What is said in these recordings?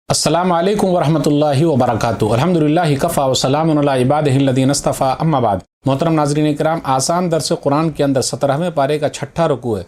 السلام علیکم ورحمۃ اللہ وبرکاتہ۔ الحمدللہ کفا وسلام علی عبادہ الذین اصطفیٰ، اما بعد۔ محترم ناظرین کرام، آسان درس قرآن کے اندر 17ویں پارے کا 6واں رکوع ہے،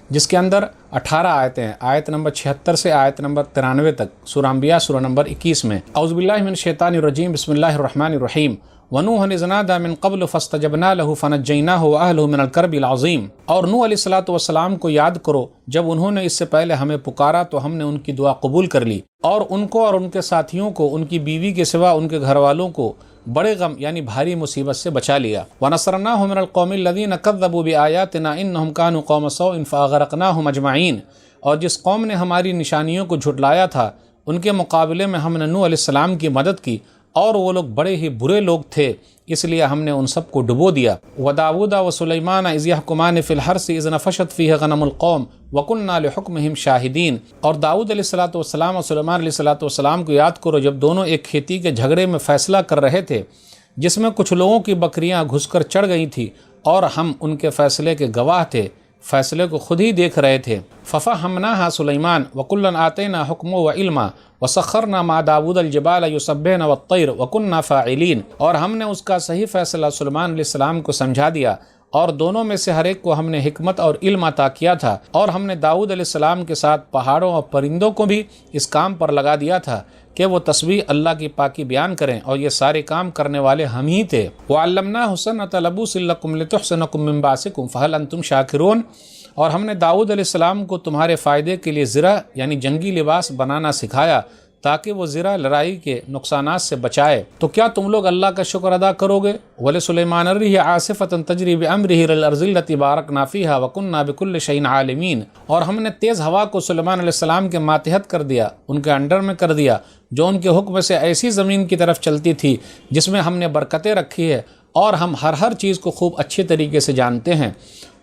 جس کے اندر 18 آیتیں ہیں، آیت نمبر 76 سے آیت نمبر 93 تک، سورہ انبیاء سورہ نمبر 21 میں۔ اعوذ باللہ من الشیطان الرجیم، بسم اللہ الرحمن الرحیم۔ وَنُوحًا إِذْ نَادَىٰ مِن قَبْلُ فَاسْتَجَبْنَا لَهُ فَنَجَّيْنَاهُ وَأَهْلَهُ مِنَ الْكَرْبِ الْعَظِيمِ۔ اور نوح علیہ السلام کو یاد کرو جب انہوں نے اس سے پہلے ہمیں پکارا تو ہم نے ان کی دعا قبول کر لی، اور ان کو اور ان کے ساتھیوں کو، ان کی بیوی کے سوا ان کے گھر والوں کو بڑے غم یعنی بھاری مصیبت سے بچا لیا۔ وَنَصَرْنَاهُ مِنَ الْقَوْمِ الَّذِينَ كَذَّبُوا بِآيَاتِنَا إِنَّهُمْ كَانُوا قَوْمَ سَوْءٍ فَأَغْرَقْنَاهُمْ أَجْمَعِينَ۔ اور جس قوم نے ہماری نشانیوں کو جھٹلایا تھا، ان کے مقابلے میں ہم نے نوح علیہ السلام کی مدد کی، اور وہ لوگ بڑے ہی برے لوگ تھے، اس لیے ہم نے ان سب کو ڈبو دیا۔ وَدَاوُودَ وَسُلَيْمَانَ إِذْ يَحْكُمَانِ فِي الْحَرْثِ إِذْ نَفَشَتْ فِيهِ غَنَمُ الْقَوْمِ وَكُنَّا لِحُكْمِهِمْ شَاهِدِينَ۔ اور داؤد علیہ السلام اور سلیمان علیہ السلام کو یاد کرو جب دونوں ایک کھیتی کے جھگڑے میں فیصلہ کر رہے تھے، جس میں کچھ لوگوں کی بکریاں گھس کر چڑھ گئی تھی، اور ہم ان کے فیصلے کے گواہ تھے، فیصلے کو خود ہی دیکھ رہے تھے۔ فَفَهَّمْنَاهَا سُلَيْمَانَ وَكُلًّا آتَيْنَا حُكْمًا وَعِلْمًا وَسَخَّرْنَا مَعَ دَاوُودَ الْجِبَالَ يُسَبِّحْنَ وَالطَّيْرَ وَكُنَّا فَاعِلِينَ۔ اور ہم نے اس کا صحیح فیصلہ سلیمان علیہ السلام کو سمجھا دیا، اور دونوں میں سے ہر ایک کو ہم نے حکمت اور علم عطا کیا تھا، اور ہم نے داؤد علیہ السلام کے ساتھ پہاڑوں اور پرندوں کو بھی اس کام پر لگا دیا تھا کہ وہ تسبیح اللہ کی پاکی بیان کریں، اور یہ سارے کام کرنے والے ہم ہی تھے۔ وَعَلَّمْنَاهُ صَنْعَةَ لَبُوسٍ لَكُمْ لِتُحْصِنَكُم مِّن بَأْسِكُمْ فَهَلْ أَنتُمْ شَاكِرُونَ۔ اور ہم نے داؤد علیہ السلام کو تمہارے فائدے کے لیے زرہ یعنی جنگی لباس بنانا سکھایا، تاکہ وہ زرہ لڑائی کے نقصانات سے بچائے، تو کیا تم لوگ اللہ کا شکر ادا کرو گے؟ وَلِسُلَيْمَانَ الرِّيحَ عَاصِفَةً تَجْرِي بِأَمْرِهِ إِلَى الْأَرْضِ الَّتِي بَارَكْنَا فِيهَا وَكُنَّا بِكُلِّ شَيْءٍ عَالِمِينَ۔ اور ہم نے تیز ہوا کو سلیمان علیہ السلام کے ماتحت کر دیا، ان کے انڈر میں کر دیا، جو ان کے حکم سے ایسی زمین کی طرف چلتی تھی جس میں ہم نے برکتیں رکھی ہے، اور ہم ہر چیز کو خوب اچھے طریقے سے جانتے ہیں۔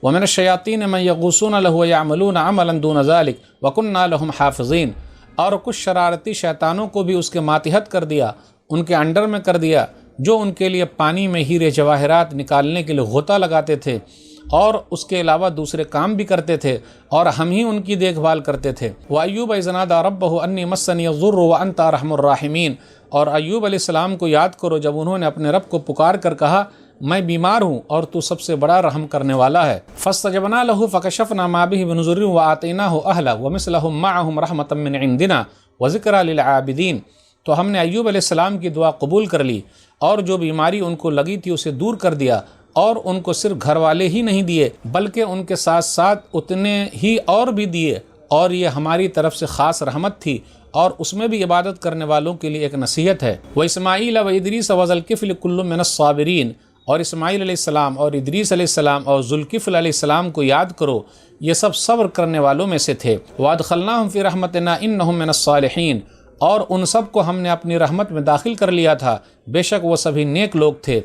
وَمِنَ الشَّيَاطِينِ مَن يَغُوصُونَ لَهُ وَيَعْمَلُونَ عَمَلًا دُونَ ذَلِكَ وَكُنَّا لَهُمْ حَافِظِينَ۔ اور کچھ شرارتی شیطانوں کو بھی اس کے ماتحت کر دیا، ان کے انڈر میں کر دیا، جو ان کے لیے پانی میں ہیرے جواہرات نکالنے کے لیے غوطہ لگاتے تھے، اور اس کے علاوہ دوسرے کام بھی کرتے تھے، اور ہم ہی ان کی دیکھ بھال کرتے تھے۔ وَأَيُّوبَ إِذْ نَادَىٰ رَبَّهُ أَنِّي مَسَّنِيَ الضُّرُّ وَأَنْتَ أَرْحَمُ الرَّاحِمِينَ۔ اور ایوب علیہ السلام کو یاد کرو جب انہوں نے اپنے رب کو پکار کر کہا، میں بیمار ہوں اور تو سب سے بڑا رحم کرنے والا ہے۔ فَاسْتَجَبْنَا لَهُ فَكَشَفْنَا مَا بِهِ مِن ضُرٍّ وَآتَيْنَاهُ أَهْلَهُ وَمِثْلَهُم مَّعَهُمْ رَحْمَةً مِّنْ عِندِنَا وَذِكْرَىٰ لِلْعَابِدِينَ۔ تو ہم نے ایوب علیہ السلام کی دعا قبول کر لی، اور جو بیماری ان کو لگی تھی اسے دور کر دیا، اور ان کو صرف گھر والے ہی نہیں دیے بلکہ ان کے ساتھ ساتھ اتنے ہی اور بھی دیے، اور یہ ہماری طرف سے خاص رحمت تھی، اور اس میں بھی عبادت کرنے والوں کے لیے ایک نصیحت ہے۔ وَإِسْمَاعِيلَ وَإِدْرِيسَ وَذَا الْكِفْلِ كُلٌّ مِّنَ الصَّابِرِينَ۔ اور اسماعیل علیہ السلام اور ادریس علیہ السلام اور ذوالکفل علیہ السلام کو یاد کرو، یہ سب صبر کرنے والوں میں سے تھے۔ وَأَدْخَلْنَاهُمْ فِي رَحْمَتِنَا إِنَّهُم مِّنَ الصَّالِحِينَ۔ اور ان سب کو ہم نے اپنی رحمت میں داخل کر لیا تھا، بے شک وہ سبھی نیک لوگ تھے۔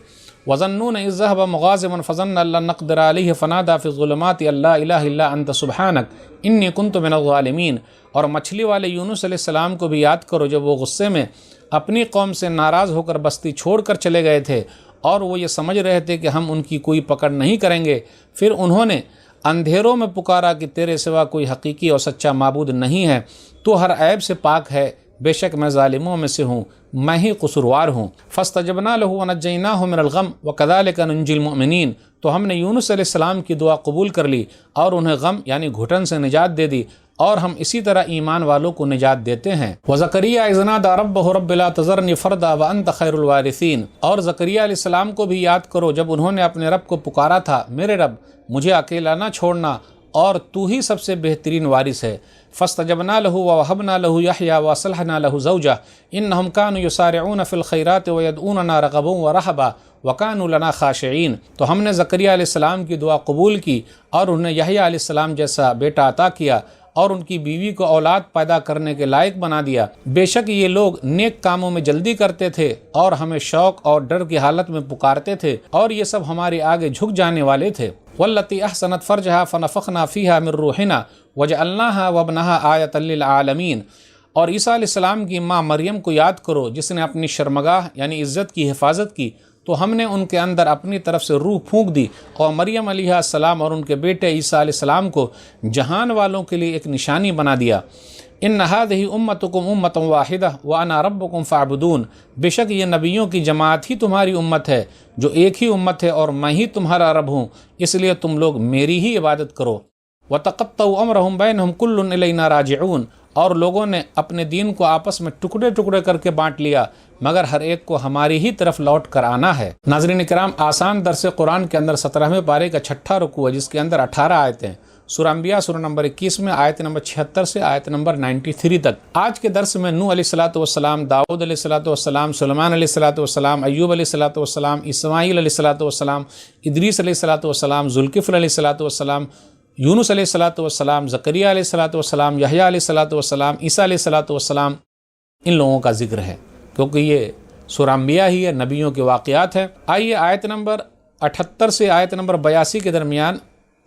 وَظَنُّونَ إِذْ ذَهَبَ مُغَاضِبًا فَظَنَّ أَن لَّن نَّقْدِرَ عَلَيْهِ فَنَادَىٰ فِي الظُّلُمَاتِ أَن لَّا إِلَٰهَ إِلَّا أَنتَ سُبْحَانَكَ إِنِّي كُنتُ مِنَ الظَّالِمِينَ۔ اور مچھلی والے یونس علیہ السلام کو بھی یاد کرو جب وہ غصے میں اپنی قوم سے ناراض ہو کر بستی چھوڑ کر چلے گئے تھے، اور وہ یہ سمجھ رہے تھے کہ ہم ان کی کوئی پکڑ نہیں کریں گے، پھر انہوں نے اندھیروں میں پکارا کہ تیرے سوا کوئی حقیقی اور سچا معبود نہیں ہے، تو ہر عیب سے پاک ہے، بے شک میں ظالموں میں سے ہوں، میں ہی قصوروار ہوں۔ فَاسْتَجَبْنَا لَهُ وَنَجَّيْنَاهُ مِنَ الْغَمِّ وَكَذَٰلِكَ نُنجِي الْمُؤْمِنِينَ۔ تو ہم نے یونس علیہ السلام کی دعا قبول کر لی، اور انہیں غم یعنی گھٹن سے نجات دے دی، اور ہم اسی طرح ایمان والوں کو نجات دیتے ہیں۔ وَزَكَرِيَّا إِذْ نَادَىٰ رَبَّهُ رَبِّ لَا تَذَرْنِي فَرْدًا وَأَنتَ خَيْرُ الْوَارِثِينَ۔ اور زکریا علیہ السلام کو بھی یاد کرو جب انہوں نے اپنے رب کو پکارا تھا، میرے رب مجھے اکیلا نہ چھوڑنا، اور تو ہی سب سے بہترین وارث ہے۔ فَاسْتَجَبْنَا لَهُ وَوَهَبْنَا لَهُ يَحْيَىٰ وَأَصْلَحْنَا لَهُ زَوْجَهُ إِنَّهُمْ كَانُوا يُسَارِعُونَ فِي الْخَيْرَاتِ وَيَدْعُونَنَا رَغَبًا وَرَهَبًا وَكَانُوا لَنَا خَاشِعِينَ۔ تو ہم نے زکریا علیہ السلام کی دعا قبول کی، اور انہیں یحییٰ علیہ السلام جیسا بیٹا عطا کیا، اور ان کی بیوی کو اولاد پیدا کرنے کے لائق بنا دیا۔ بے شک یہ لوگ نیک کاموں میں جلدی کرتے تھے، اور ہمیں شوق اور ڈر کی حالت میں پکارتے تھے، اور یہ سب ہمارے آگے جھک جانے والے تھے۔ وَالَّتِي أَحْسَنَتْ فَرْجَهَا فَنَفَخْنَا فِيهَا مِن رُّوحِنَا وَجَعَلْنَاهَا وَابْنَهَا آيَةً لِّلْعَالَمِينَ۔ اور عیسیٰ علیہ السلام کی ماں مریم کو یاد کرو جس نے اپنی شرمگاہ یعنی عزت کی حفاظت کی، تو ہم نے ان کے اندر اپنی طرف سے روح پھونک دی، اور مریم علیہ السلام اور ان کے بیٹے عیسیٰ علیہ السلام کو جہان والوں کے لیے ایک نشانی بنا دیا۔ ان ھذہ امتکم امۃ واحدہ وانا ربکم فاعبدون، بے شک یہ نبیوں کی جماعت ہی تمہاری امت ہے جو ایک ہی امت ہے اور میں ہی تمہارا رب ہوں، اس لیے تم لوگ میری ہی عبادت کرو۔ وتقطعوا امرهم بینہم کل الینا راجعون، اور لوگوں نے اپنے دین کو آپس میں ٹکڑے ٹکڑے کر کے بانٹ لیا مگر ہر ایک کو ہماری ہی طرف لوٹ کر آنا ہے۔ ناظرین کرام، آسان درس قرآن کے اندر 17ویں پارے کا 6واں رکوع ہے جس کے اندر 18 آیتیں ہیں۔ سورہ انبیاء سورہ نمبر 21 میں آیت نمبر 76 سے آیت نمبر 93 تک۔ آج کے درس میں نوح علیہ السلام، داؤد علیہ السلام، سلیمان علیہ السلام، ایوب علیہ السلام، اسماعیل علیہ السلام، ادریس علیہ السلام، ذوالکفل علیہ السلام، یونس علیہ السلام، زکریا علیہ السلام، یحییٰ علیہ السلام، عیسیٰ علیہ السلام، ان لوگوں کا ذکر ہے کیونکہ یہ سورہ انبیاء ہی ہے، نبیوں کے واقعات ہیں۔ آئیے آیت نمبر 78 سے آیت نمبر 82 کے درمیان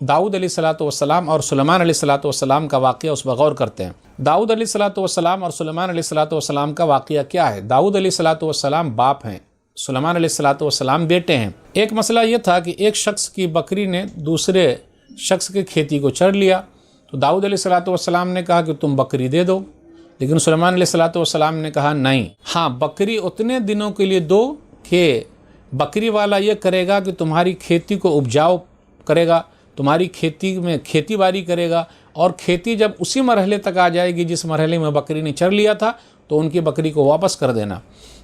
داؤد علیہ السلام اور سلیمان علیہ السلام کا واقعہ اس پر غور کرتے ہیں۔ داؤد علیہ السلام اور سلیمان علیہ السلام کا واقعہ کیا ہے؟ داؤد علیہ السلام باپ ہیں، سلیمان علیہ السلام بیٹے ہیں۔ ایک مسئلہ یہ تھا کہ ایک شخص کی بکری نے دوسرے شخص کی کھیتی کو چر لیا، تو داؤد علیہ السلام نے کہا کہ تم بکری دے دو، لیکن سلیمان علیہ السلام نے کہا نہیں، ہاں بکری اتنے دنوں کے لیے دو کہ بکری والا یہ کرے گا کہ تمہاری کھیتی کو اپجاؤ کرے گا، تمہاری کھیتی میں کھیتی باڑی کرے گا، اور کھیتی جب اسی مرحلے تک آ جائے گی جس مرحلے میں بکری نے چر لیا تھا تو ان کی بکری کو واپس کر دینا۔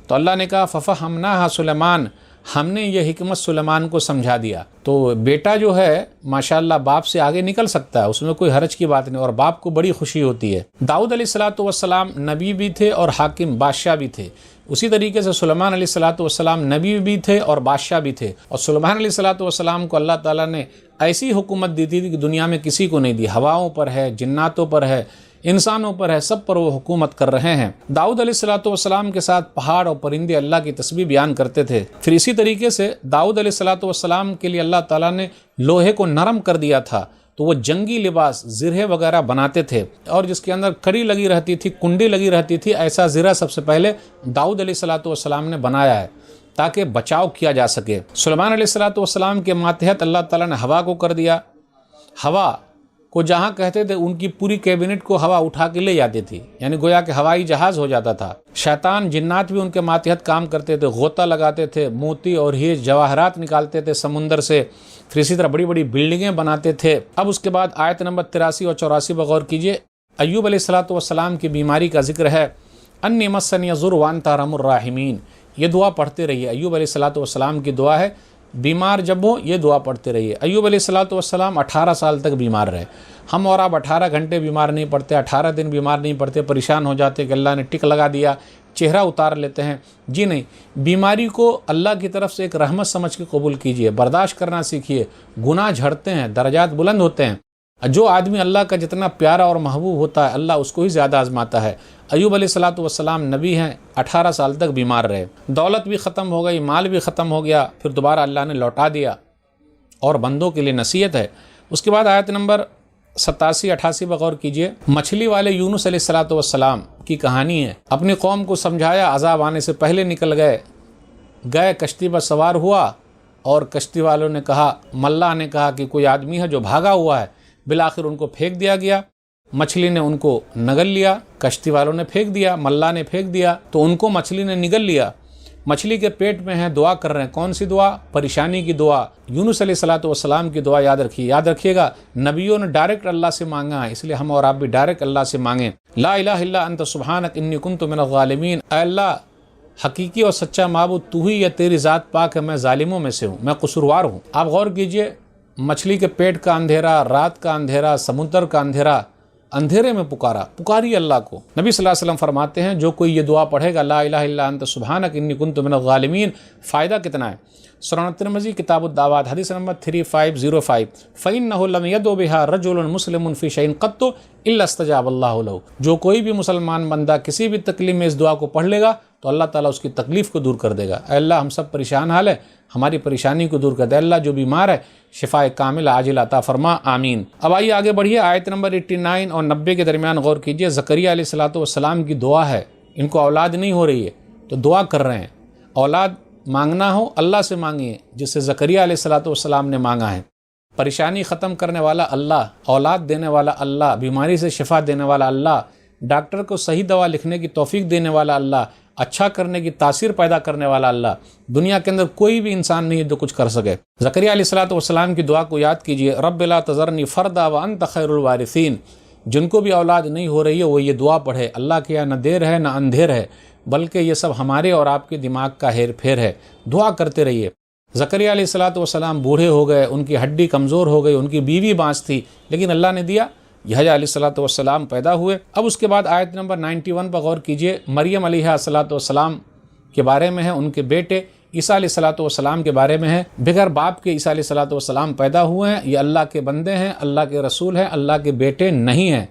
تو اللہ نے کہا ففہمناہا سلیمان، ہم نے یہ حکمت سلیمان کو سمجھا دیا۔ تو بیٹا جو ہے ماشاءاللہ باپ سے آگے نکل سکتا ہے، اس میں کوئی حرج کی بات نہیں، اور باپ کو بڑی خوشی ہوتی ہے۔ داؤد علیہ السلام نبی بھی تھے اور حاکم بادشاہ بھی تھے، اسی طریقے سے سلیمان علیہ السلام نبی بھی تھے اور بادشاہ بھی تھے، اور سلیمان علیہ السلام کو اللہ تعالیٰ نے ایسی حکومت دی تھی کہ دنیا میں کسی کو نہیں دی، ہواؤں پر ہے، جناتوں پر ہے، انسانوں پر ہے، سب پر وہ حکومت کر رہے ہیں۔ داؤد علیہ السلام کے ساتھ پہاڑ اور پرندے اللہ کی تسبیح بیان کرتے تھے۔ پھر اسی طریقے سے داؤد علیہ السلام کے لیے اللہ تعالیٰ نے لوہے کو نرم کر دیا تھا، تو وہ جنگی لباس زرہ وغیرہ بناتے تھے، اور جس کے اندر کڑی لگی رہتی تھی، کنڈی لگی رہتی تھی، ایسا زرہ سب سے پہلے داؤد علیہ السلام نے بنایا ہے تاکہ بچاؤ کیا جا سکے۔ سلیمان علیہ السلام کے ماتحت اللہ تعالیٰ نے ہوا کو کر دیا، ہوا کو جہاں کہتے تھے ان کی پوری کیبنٹ کو ہوا اٹھا کے لے جاتی تھی، یعنی گویا کہ ہوائی جہاز ہو جاتا تھا۔ شیطان جنات بھی ان کے ماتحت کام کرتے تھے، غوطہ لگاتے تھے، موتی اور ہیرے جواہرات نکالتے تھے سمندر سے، پھر اسی طرح بڑی بڑی بلڈنگیں بناتے تھے۔ اب اس کے بعد آیت نمبر 83 اور 84 پر غور کیجئے، ایوب علیہ السلام کی بیماری کا ذکر ہے۔ انی مسنی الضر وانت ارحم الراحمین، یہ دعا پڑھتے رہیے، ایوب علیہ السلام کی دعا ہے، بیمار جب ہو یہ دعا پڑھتے رہیے۔ ایوب علیہ السلام 18 سال تک بیمار رہے۔ ہم اور آپ 18 گھنٹے بیمار نہیں پڑتے، 18 دن بیمار نہیں پڑتے، پریشان ہو جاتے کہ اللہ نے ٹک لگا دیا، چہرہ اتار لیتے ہیں۔ جی نہیں، بیماری کو اللہ کی طرف سے ایک رحمت سمجھ کے قبول کیجئے، برداشت کرنا سیکھیے۔ گناہ جھڑتے ہیں، درجات بلند ہوتے ہیں۔ جو آدمی اللہ کا جتنا پیارا اور محبوب ہوتا ہے اللہ اس کو ہی زیادہ آزماتا ہے۔ ایوب علیہ السلام نبی ہیں، 18 سال تک بیمار رہے، دولت بھی ختم ہو گئی، مال بھی ختم ہو گیا، پھر دوبارہ اللہ نے لوٹا دیا، اور بندوں کے لیے نصیحت ہے۔ اس کے بعد آیت نمبر 87-88 پر غور کیجئے، مچھلی والے یونس علیہ السلام کی کہانی ہے۔ اپنی قوم کو سمجھایا، عذاب آنے سے پہلے نکل گئے کشتی پر سوار ہوا، اور کشتی والوں نے کہا، ملا نے کہا کہ کوئی آدمی ہے جو بھاگا ہوا ہے، بالآخر ان کو پھینک دیا گیا، مچھلی نے ان کو نگل لیا، کشتی والوں نے پھینک دیا، ملا نے پھینک دیا، تو ان کو مچھلی نے نگل لیا۔ مچھلی کے پیٹ میں ہیں، دعا کر رہے ہیں، کون سی دعا؟ پریشانی کی دعا۔ یونس علیہ السلام کی دعا یاد رکھیے گا، نبیوں نے ڈائریکٹ اللہ سے مانگا ہے، اس لیے ہم اور آپ بھی ڈائریکٹ اللہ سے مانگیں۔ لا الہ الا انت سبحانک انی کنت من الظالمین، اے اللہ حقیقی اور سچا معبود تو ہی ہے، تیری ذات پاک ہے، میں ظالموں میں سے ہوں، میں قصوروار ہوں۔ آپ غور کیجئے، مچھلی کے پیٹ کا اندھیرا، رات کا اندھیرا، سمندر کا اندھیرا، اندھیرے میں پکاری اللہ کو۔ نبی صلی اللہ علیہ وسلم فرماتے ہیں جو کوئی یہ دعا پڑھے گا، لا الہ الا انت سبحانک انی کنت من الظالمین، فائدہ کتنا ہے؟ سنن ترمذی کتاب الدعوات حدیث نمبر 3505، فإنہ لم يدع بها رجل مسلم فی شیء قط الا استجاب اللہ لہ، جو کوئی بھی مسلمان بندہ کسی بھی تکلیف میں اس دعا کو پڑھ لے گا تو اللہ تعالیٰ اس کی تکلیف کو دور کر دے گا۔ اے اللہ ہم سب پریشان حال ہے، ہماری پریشانی کو دور کر دے، اللہ جو بیمار ہے شفا کامل عاجل عطا فرما، آمین۔ اب آئیے آگے بڑھیے، آیت نمبر 89 اور 90 کے درمیان غور کیجئے، زکریا علیہ السلام کی دعا ہے، ان کو اولاد نہیں ہو رہی ہے تو دعا کر رہے ہیں، اولاد مانگنا ہو اللہ سے مانگیے، جس سے زکریا علیہ السلام نے مانگا ہے۔ پریشانی ختم کرنے والا اللہ، اولاد دینے والا اللہ، بیماری سے شفا دینے والا اللہ، ڈاکٹر کو صحیح دوا لکھنے کی توفیق دینے والا اللہ، اچھا کرنے کی تاثیر پیدا کرنے والا اللہ، دنیا کے اندر کوئی بھی انسان نہیں ہے جو کچھ کر سکے۔ زکریا علیہ السلام کی دعا کو یاد کیجئے، رب لا تذرنی فردا وانت خیر الوارثین۔ جن کو بھی اولاد نہیں ہو رہی ہے وہ یہ دعا پڑھے، اللہ کے یہاں نہ دیر ہے نہ اندھیر ہے، بلکہ یہ سب ہمارے اور آپ کے دماغ کا ہیر پھیر ہے، دعا کرتے رہیے۔ زکریا علیہ السلام بوڑھے ہو گئے، ان کی ہڈی کمزور ہو گئی، ان کی بیوی بانس تھی، لیکن اللہ نے دیا، یحییٰ علیہ السلام پیدا ہوئے۔ اب اس کے بعد آیت نمبر 91 پر غور کیجئے، مریم علیہ السلام کے بارے میں ہے، ان کے بیٹے عیسیٰ علیہ السلام کے بارے میں ہے۔ بغیر باپ کے عیسیٰ علیہ السلام پیدا ہوئے ہیں، یہ اللہ کے بندے ہیں، اللہ کے رسول ہیں، اللہ کے بیٹے نہیں ہیں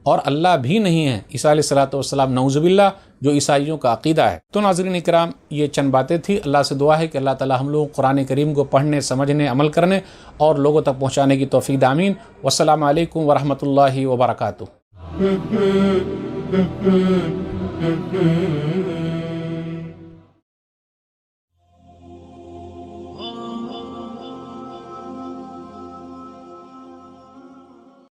اور اللہ بھی نہیں ہے عیسیٰ علیہ السلام، نعوذ باللہ، جو عیسائیوں کا عقیدہ ہے۔ تو ناظرین اکرام، یہ چند باتیں تھی۔ اللہ سے دعا ہے کہ اللہ تعالی ہم لوگوں کو قرآن کریم کو پڑھنے، سمجھنے، عمل کرنے اور لوگوں تک پہنچانے کی توفیق دے۔ آمین۔ والسلام علیکم ورحمۃ اللہ وبرکاتہ۔